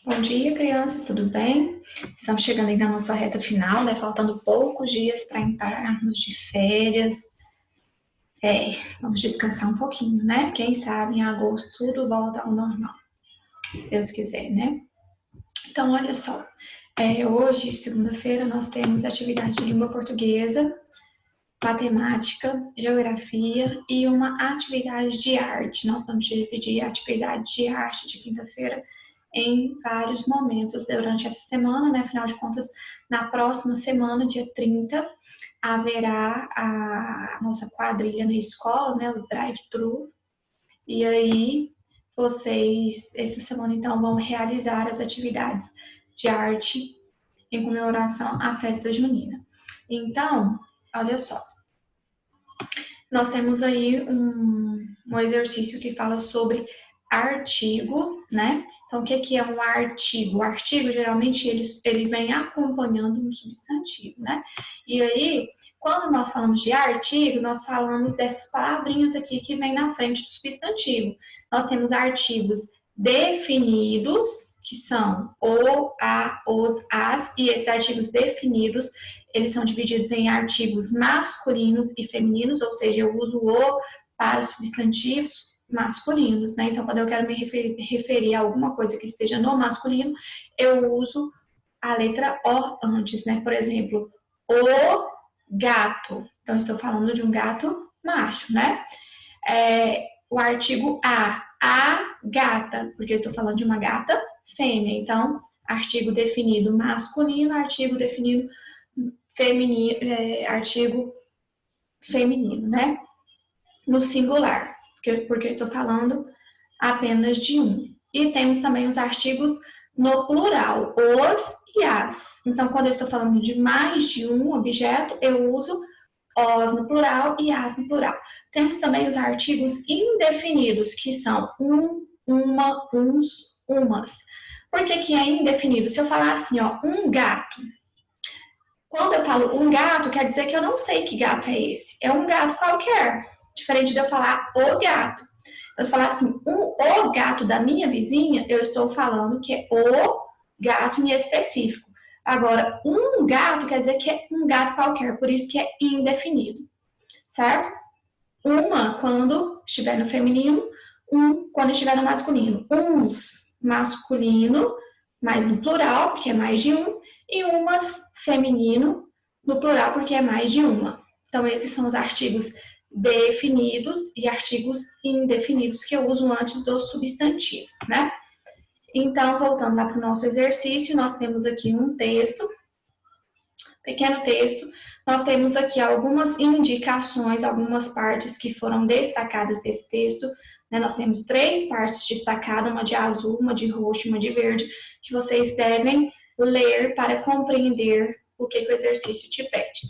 Bom dia, crianças, tudo bem? Estamos chegando aí na nossa reta final, né? Faltando poucos dias para entrarmos de férias. Vamos descansar um pouquinho, né? Quem sabe em agosto tudo volta ao normal, se Deus quiser, né? Então, olha só. Hoje, segunda-feira, nós temos atividade de língua portuguesa, matemática, geografia e uma atividade de arte. Nós vamos dividir a atividade de arte de quinta-feira em vários momentos durante essa semana, né? Afinal de contas, na próxima semana, dia 30, haverá a nossa quadrilha na escola, né? O drive-thru. E aí, vocês, essa semana, então, vão realizar as atividades de arte em comemoração à festa junina. Então, olha só, nós temos aí um exercício que fala sobre artigo, né? Então, o que é um artigo? O artigo, geralmente, ele vem acompanhando um substantivo, né? E aí, quando nós falamos de artigo, nós falamos dessas palavrinhas aqui que vem na frente do substantivo. Nós temos artigos definidos, que são o, a, os, as, e esses artigos definidos eles são divididos em artigos masculinos e femininos, ou seja, eu uso o para substantivos masculinos, né? Então, quando eu quero me referir a alguma coisa que esteja no masculino, eu uso a letra O antes, né? Por exemplo, o gato. Então, estou falando de um gato macho, né? O artigo a gata, porque eu estou falando de uma gata fêmea. Então, artigo definido masculino, artigo definido feminino, artigo feminino, né? No singular, porque eu estou falando apenas de um. E temos também os artigos no plural, os e as. Então, quando eu estou falando de mais de um objeto, eu uso os no plural e as no plural. Temos também os artigos indefinidos, que são um, uma, uns, umas. Por que é indefinido? Se eu falar assim, ó, um gato, quando eu falo um gato, quer dizer que eu não sei que gato é esse. É um gato qualquer. Diferente de eu falar o gato. Eu falar assim, o gato da minha vizinha, eu estou falando que é o gato em específico. Agora, um gato quer dizer que é um gato qualquer, por isso que é indefinido. Certo? Uma quando estiver no feminino, um quando estiver no masculino. Uns masculino, mas no plural, porque é mais de um, e umas feminino, no plural, porque é mais de uma. Então, esses são os artigos definidos e artigos indefinidos que eu uso antes do substantivo, né? Então, voltando lá para o nosso exercício, nós temos aqui um texto, pequeno texto. Nós temos aqui algumas indicações, algumas partes que foram destacadas desse texto. Né? Nós temos 3 partes destacadas, uma de azul, uma de roxo, uma de verde, que vocês devem ler para compreender o que o exercício te pede.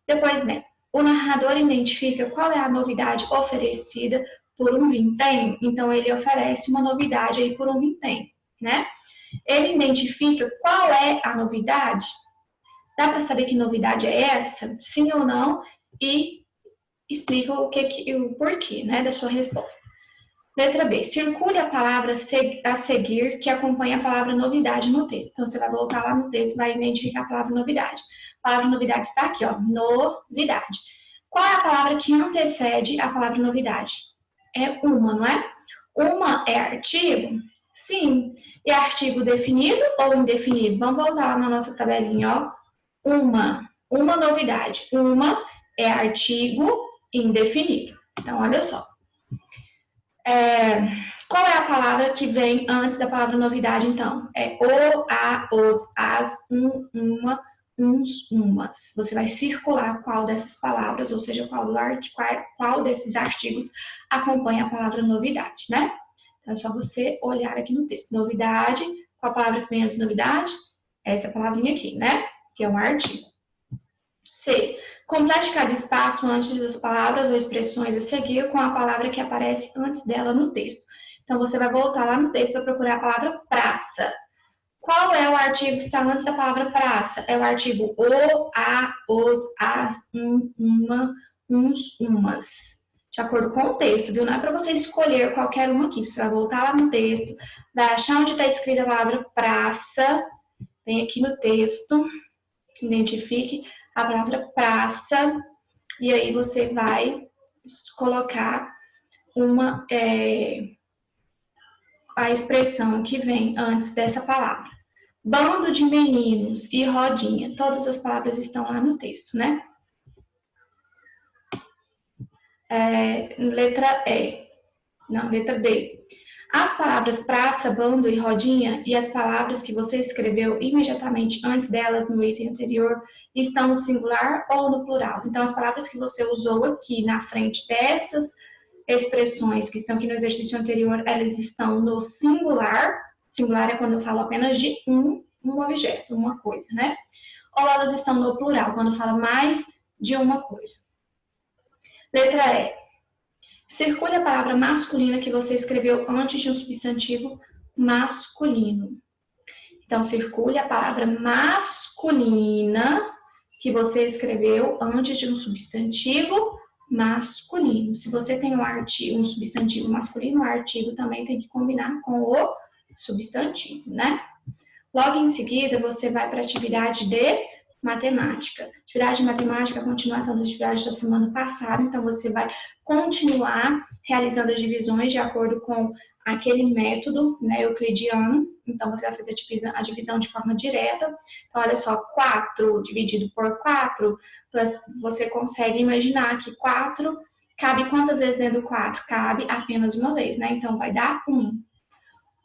Depois, né, o narrador identifica qual é a novidade oferecida por um vintém, então ele oferece uma novidade aí por um vintém, né? Ele identifica qual é a novidade. Dá para saber que novidade é essa? Sim ou não? E explica o porquê, né, da sua resposta. Letra B. Circule a palavra a seguir que acompanha a palavra novidade no texto. Então, você vai voltar lá no texto e vai identificar a palavra novidade. A palavra novidade está aqui, ó. Novidade. Qual é a palavra que antecede a palavra novidade? É uma, não é? Uma é artigo? Sim. E é artigo definido ou indefinido? Vamos voltar lá na nossa tabelinha, ó. Uma novidade. Uma é artigo indefinido. Então, olha só. Qual é a palavra que vem antes da palavra novidade, então? É o, a, os, as, uma, uns, umas. Você vai circular qual dessas palavras, ou seja, qual desses artigos acompanha a palavra novidade, né? Então, é só você olhar aqui no texto. Novidade, qual a palavra que vem antes de novidade? Essa palavrinha aqui, né? Que é um artigo. C. Complete cada espaço antes das palavras ou expressões a seguir com a palavra que aparece antes dela no texto. Então, você vai voltar lá no texto e vai procurar a palavra praça. Qual é o artigo que está antes da palavra praça? É o artigo o, a, os, as, uma, uns, umas. de acordo com o texto, viu? Não é para você escolher qualquer uma aqui. Você vai voltar lá no texto, vai achar onde está escrita a palavra praça, vem aqui no texto, identifique a palavra praça, e aí você vai colocar a expressão que vem antes dessa palavra. Bando de meninos e rodinha, todas as palavras estão lá no texto, né? Letra B. As palavras praça, bando e rodinha e as palavras que você escreveu imediatamente antes delas no item anterior estão no singular ou no plural. Então, as palavras que você usou aqui na frente dessas expressões que estão aqui no exercício anterior, elas estão no singular. Singular é quando eu falo apenas de um objeto, uma coisa, né? Ou elas estão no plural, quando fala mais de uma coisa. Letra E. Circule a palavra masculina que você escreveu antes de um substantivo masculino. Então, circule a palavra masculina que você escreveu antes de um substantivo masculino. Se você tem um substantivo masculino, o artigo também tem que combinar com o substantivo, né? Logo em seguida, você vai para a atividade de matemática. Atividade de matemática, a continuação da atividade da semana passada, então você vai continuar realizando as divisões de acordo com aquele método, né, euclidiano. Então, você vai fazer a divisão de forma direta. Então, olha só, 4 dividido por 4, você consegue imaginar que 4 cabe quantas vezes dentro do 4? Cabe apenas uma vez, né? Então, vai dar 1.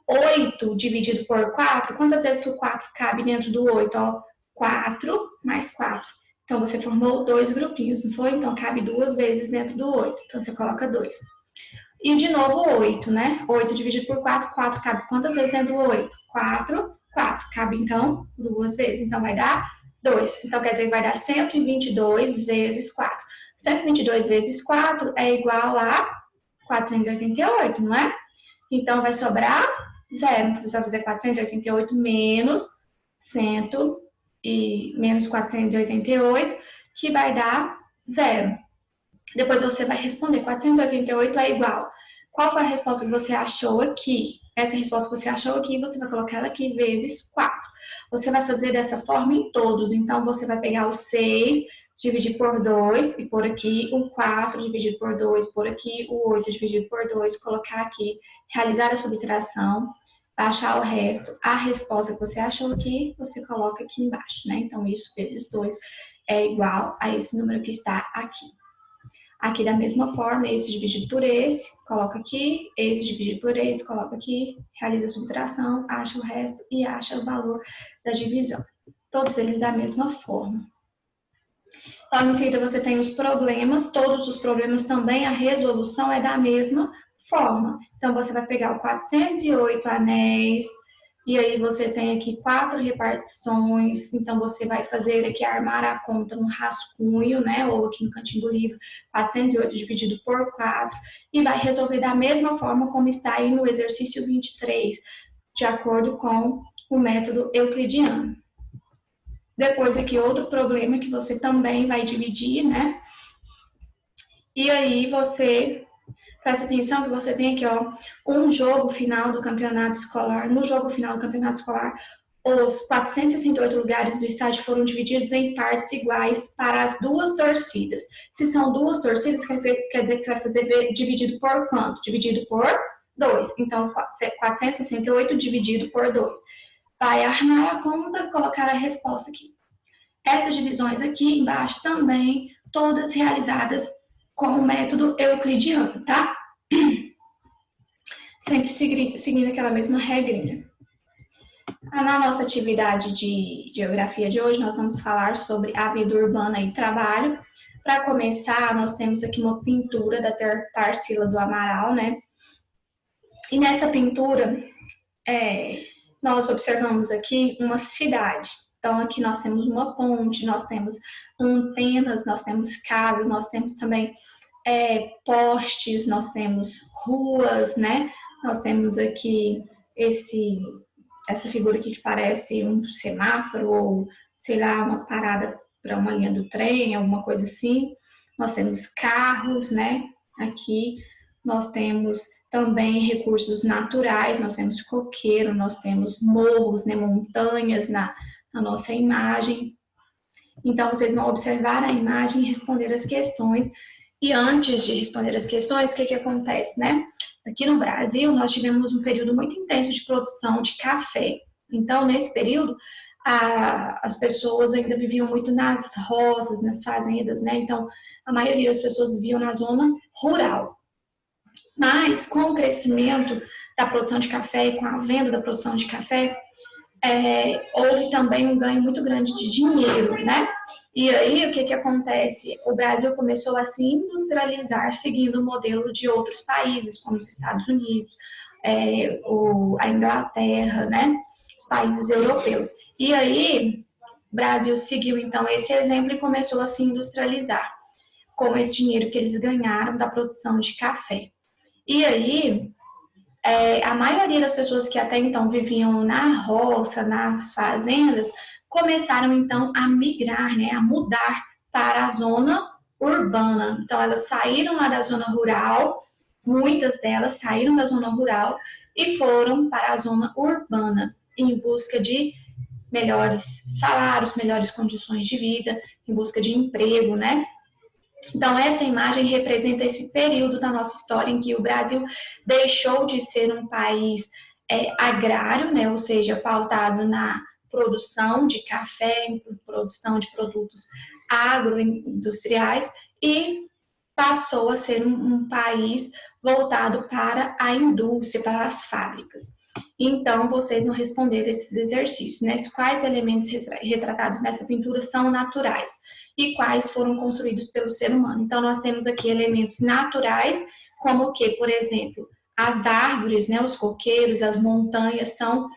8 dividido por 4, quantas vezes que o 4 cabe dentro do 8? Ó, 4 mais 4. Então, você formou 2 grupinhos, não foi? Então, cabe 2 vezes dentro do 8. Então, você coloca 2. E, de novo, 8, né? 8 dividido por 4, 4 cabe quantas vezes dentro do 8? 4, 4. Cabe, então, 2 vezes. Então, vai dar 2. Então, quer dizer que vai dar 122 vezes 4. 122 vezes 4 é igual a 488, não é? Então, vai sobrar 0. Você vai fazer 488 menos 488, que vai dar 0. Depois você vai responder, 488 é igual. Qual foi a resposta que você achou aqui? Essa resposta que você achou aqui, você vai colocar ela aqui vezes 4. Você vai fazer dessa forma em todos. Então, você vai pegar o 6, dividir por 2 e por aqui, o 4 dividido por 2 por aqui, o 8 dividido por 2, colocar aqui, realizar a subtração, achar o resto, a resposta que você achou aqui, você coloca aqui embaixo, né? Então, isso vezes 2 é igual a esse número que está aqui. Aqui, da mesma forma, esse dividido por esse, coloca aqui, esse dividido por esse, coloca aqui, realiza a subtração, acha o resto e acha o valor da divisão. Todos eles da mesma forma. Logo em seguida, você tem os problemas, todos os problemas também, a resolução é da mesma forma. Então, você vai pegar o 408 anéis, e aí você tem aqui 4 repartições, então você vai fazer aqui, armar a conta no rascunho, né, ou aqui no cantinho do livro, 408 dividido por 4, e vai resolver da mesma forma como está aí no exercício 23, de acordo com o método euclidiano. Depois aqui outro problema que você também vai dividir, né? E aí você presta atenção que você tem aqui, ó, um jogo final do campeonato escolar. No jogo final do campeonato escolar, os 468 lugares do estádio foram divididos em partes iguais para as duas torcidas. Se são duas torcidas, quer dizer que você vai fazer dividido por quanto? Dividido por 2. Então, 468 dividido por 2. Vai armar a conta, colocar a resposta aqui. Essas divisões aqui embaixo também, todas realizadas com o método euclidiano, tá? Sempre seguindo aquela mesma regrinha. Na nossa atividade de geografia de hoje, nós vamos falar sobre a vida urbana e trabalho. Para começar, nós temos aqui uma pintura da Tarsila do Amaral, né? E nessa pintura, nós observamos aqui uma cidade. Então, aqui nós temos uma ponte, nós temos antenas, nós temos casas, nós temos também postes, nós temos ruas, né? Nós temos aqui essa figura aqui que parece um semáforo ou, sei lá, uma parada para uma linha do trem, alguma coisa assim. Nós temos carros, né? Aqui nós temos também recursos naturais, nós temos coqueiro, nós temos morros, né, montanhas na nossa imagem. Então, vocês vão observar a imagem e responder as questões. E antes de responder as questões, o que acontece, né? Aqui no Brasil, nós tivemos um período muito intenso de produção de café. Então, nesse período, as pessoas ainda viviam muito nas roças, nas fazendas, né? Então, a maioria das pessoas viviam na zona rural. Mas, com o crescimento da produção de café e com a venda da produção de café, houve também um ganho muito grande de dinheiro, né? E aí, o que acontece? O Brasil começou a se industrializar seguindo o modelo de outros países, como os Estados Unidos, a Inglaterra, né? Os países europeus. E aí, o Brasil seguiu, então, esse exemplo e começou a se industrializar com esse dinheiro que eles ganharam da produção de café. E aí, a maioria das pessoas que até então viviam na roça, nas fazendas, começaram então a migrar, né, a mudar para a zona urbana. Então elas saíram lá da zona rural, muitas delas saíram da zona rural e foram para a zona urbana em busca de melhores salários, melhores condições de vida, em busca de emprego, né? Então, essa imagem representa esse período da nossa história em que o Brasil deixou de ser um país agrário, né, ou seja, pautado na produção de café, produção de produtos agroindustriais, e passou a ser um país voltado para a indústria, para as fábricas. Então, vocês vão responder esses exercícios, né? Quais elementos retratados nessa pintura são naturais e quais foram construídos pelo ser humano. Então, nós temos aqui elementos naturais, como o que, por exemplo, as árvores, né, os coqueiros, as montanhas são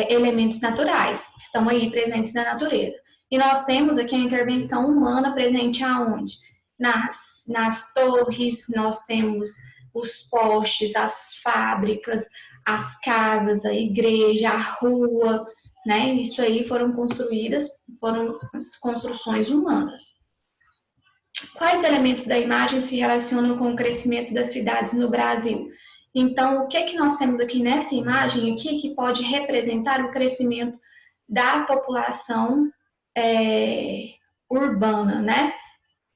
elementos naturais, estão aí presentes na natureza. E nós temos aqui a intervenção humana presente aonde? Nas torres, nós temos os postes, as fábricas, as casas, a igreja, a rua, né? Isso aí foram as construções humanas. Quais elementos da imagem se relacionam com o crescimento das cidades no Brasil? Então, o que nós temos aqui nessa imagem aqui que pode representar o crescimento da população urbana, né?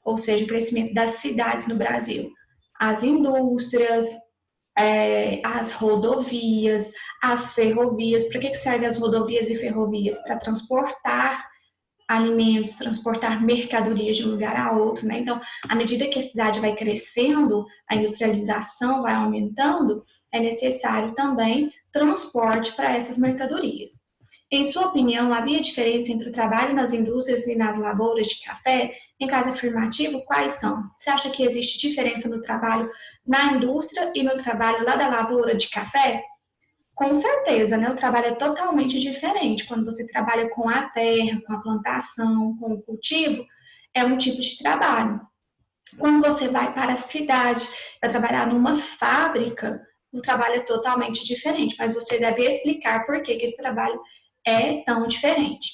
Ou seja, o crescimento das cidades no Brasil. As indústrias, as rodovias, as ferrovias. Para que servem as rodovias e ferrovias? Para transportar alimentos, transportar mercadorias de um lugar a outro, né? Então, à medida que a cidade vai crescendo, a industrialização vai aumentando, é necessário também transporte para essas mercadorias. Em sua opinião, havia diferença entre o trabalho nas indústrias e nas lavouras de café? Em caso afirmativo, quais são? Você acha que existe diferença no trabalho na indústria e no trabalho lá da lavoura de café? Com certeza, né? O trabalho é totalmente diferente. Quando você trabalha com a terra, com a plantação, com o cultivo, é um tipo de trabalho. Quando você vai para a cidade, vai trabalhar numa fábrica, o trabalho é totalmente diferente, mas você deve explicar por que esse trabalho é tão diferente.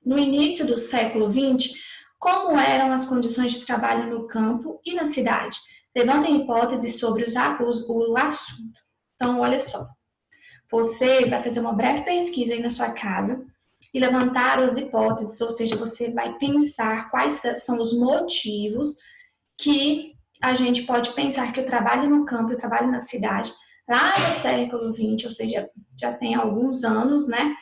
No início do século XX, como eram as condições de trabalho no campo e na cidade? Levantem hipóteses sobre o assunto. Então, olha só. Você vai fazer uma breve pesquisa aí na sua casa e levantar as hipóteses, ou seja, você vai pensar quais são os motivos que a gente pode pensar que o trabalho no campo e o trabalho na cidade, lá no século XX, ou seja, já tem alguns anos, né?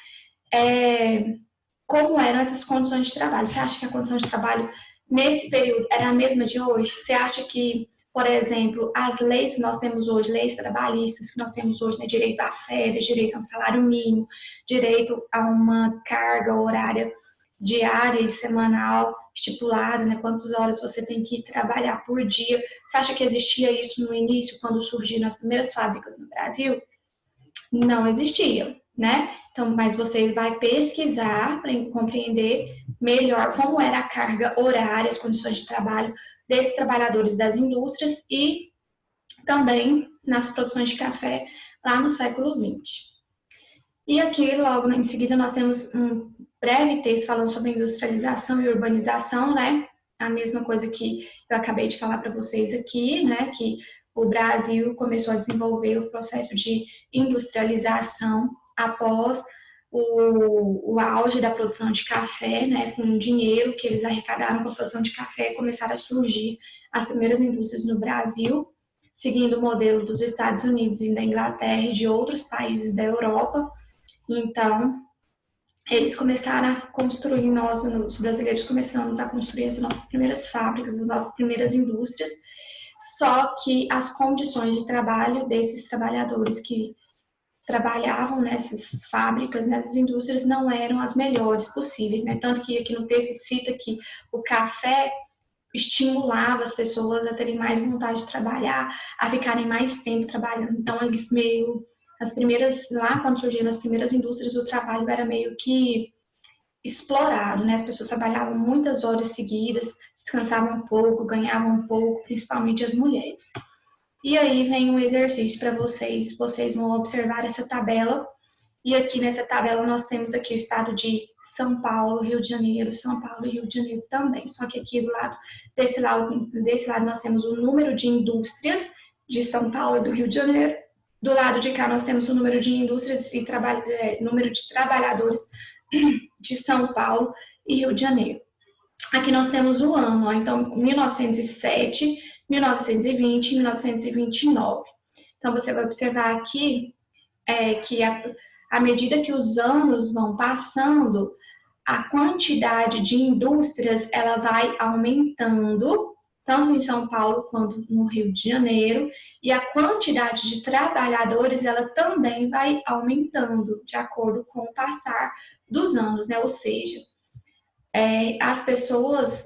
Como eram essas condições de trabalho? Você acha que a condição de trabalho nesse período era a mesma de hoje? Você acha que, por exemplo, as leis que nós temos hoje, leis trabalhistas que nós temos hoje, né, direito a férias, direito a um salário mínimo, direito a uma carga horária diária e semanal estipulada, né, quantas horas você tem que trabalhar por dia. Você acha que existia isso no início, quando surgiram as primeiras fábricas no Brasil? Não existia, né? Então, mas você vai pesquisar para compreender melhor como era a carga horária, as condições de trabalho desses trabalhadores das indústrias e também nas produções de café lá no século XX. E aqui, logo em seguida, nós temos um breve texto falando sobre industrialização e urbanização, né? a mesma coisa que eu acabei de falar para vocês aqui, né, que o Brasil começou a desenvolver o processo de industrialização após o auge da produção de café, né, com o dinheiro que eles arrecadaram com a produção de café, começaram a surgir as primeiras indústrias no Brasil, seguindo o modelo dos Estados Unidos e da Inglaterra e de outros países da Europa. Então, eles começaram a construir, nós, os brasileiros, começamos a construir as nossas primeiras fábricas, as nossas primeiras indústrias, só que as condições de trabalho desses trabalhadores que trabalhavam nessas fábricas, nessas indústrias, não eram as melhores possíveis, né? Tanto que aqui no texto cita que o café estimulava as pessoas a terem mais vontade de trabalhar, a ficarem mais tempo trabalhando. Então, eles meio, as primeiras, lá quando surgiram as primeiras indústrias, o trabalho era meio que explorado, né? As pessoas trabalhavam muitas horas seguidas, descansavam um pouco, ganhavam um pouco, principalmente as mulheres. E aí vem um exercício para vocês, vocês vão observar essa tabela, e aqui nessa tabela nós temos aqui o estado de São Paulo, Rio de Janeiro, São Paulo e Rio de Janeiro também, só que aqui do lado, desse lado nós temos o número de indústrias de São Paulo e do Rio de Janeiro, do lado de cá nós temos o número de indústrias e número de trabalhadores de São Paulo e Rio de Janeiro. Aqui nós temos o ano, ó, então 1907, 1920 e 1929. Então você vai observar aqui que à medida que os anos vão passando, a quantidade de indústrias ela vai aumentando, tanto em São Paulo quanto no Rio de Janeiro, e a quantidade de trabalhadores ela também vai aumentando de acordo com o passar dos anos, né? Ou seja, as pessoas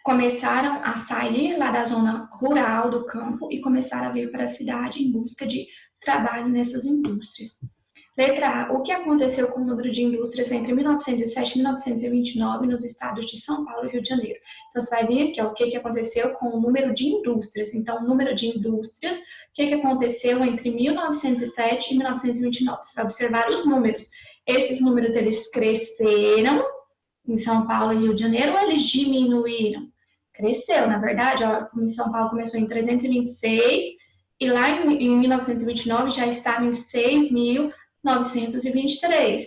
começaram a sair lá da zona rural do campo e começaram a vir para a cidade em busca de trabalho nessas indústrias. Letra A. O que aconteceu com o número de indústrias entre 1907 e 1929 nos estados de São Paulo e Rio de Janeiro? Então, você vai ver aqui ó, o que aconteceu com o número de indústrias. Então, o número de indústrias, o que aconteceu entre 1907 e 1929? Você vai observar os números. Esses números, eles cresceram em São Paulo e Rio de Janeiro ou eles diminuíram? Cresceu, na verdade, ó, em São Paulo começou em 326 e lá em 1929 já estava em 6.923.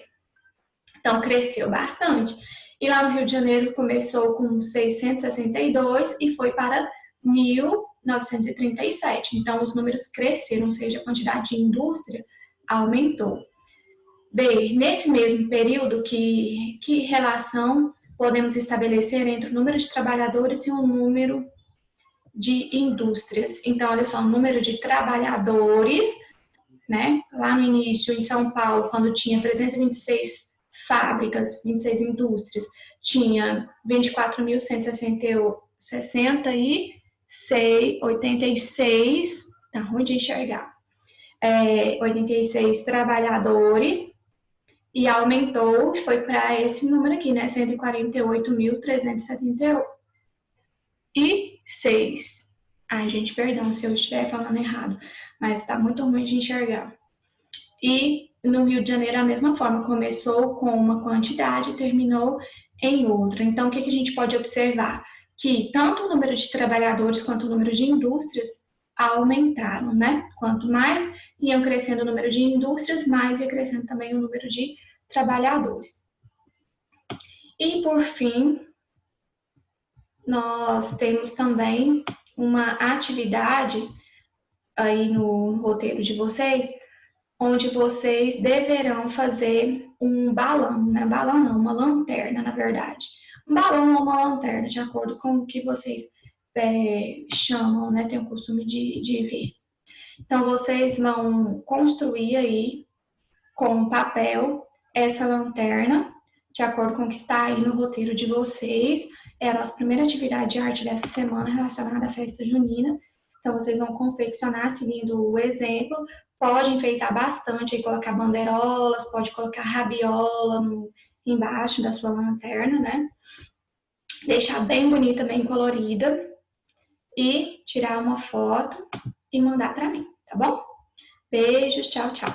Então, cresceu bastante. E lá no Rio de Janeiro começou com 662 e foi para 1937. Então, os números cresceram, ou seja, a quantidade de indústria aumentou. B, nesse mesmo período, que relação podemos estabelecer entre o número de trabalhadores e o número de indústrias? Então, olha só, o número de trabalhadores, né? Lá no início, em São Paulo, quando tinha 326 fábricas, 26 indústrias, tinha 24.166, tá ruim de enxergar, 86 trabalhadores, e aumentou, foi para esse número aqui, né? 148.376. Ai, gente, perdão se eu estiver falando errado, mas está muito ruim de enxergar. E no Rio de Janeiro, a mesma forma, começou com uma quantidade e terminou em outra. Então, o que a gente pode observar? Que tanto o número de trabalhadores quanto o número de indústrias aumentaram, né? Quanto mais iam crescendo o número de indústrias, mais ia crescendo também o número de trabalhadores. E, por fim, nós temos também uma atividade aí no roteiro de vocês, onde vocês deverão fazer um balão, né? Balão não, uma lanterna, na verdade. Um balão ou uma lanterna, de acordo com o que vocês chamam, né? Tem o costume de ver. Então, vocês vão construir aí com papel essa lanterna, de acordo com o que está aí no roteiro de vocês. É a nossa primeira atividade de arte dessa semana relacionada à festa junina. Então, vocês vão confeccionar seguindo o exemplo. Pode enfeitar bastante, aí colocar bandeirolas, pode colocar rabiola embaixo da sua lanterna, né? Deixar bem bonita, bem colorida. E tirar uma foto e mandar para mim, tá bom? Beijos, tchau, tchau.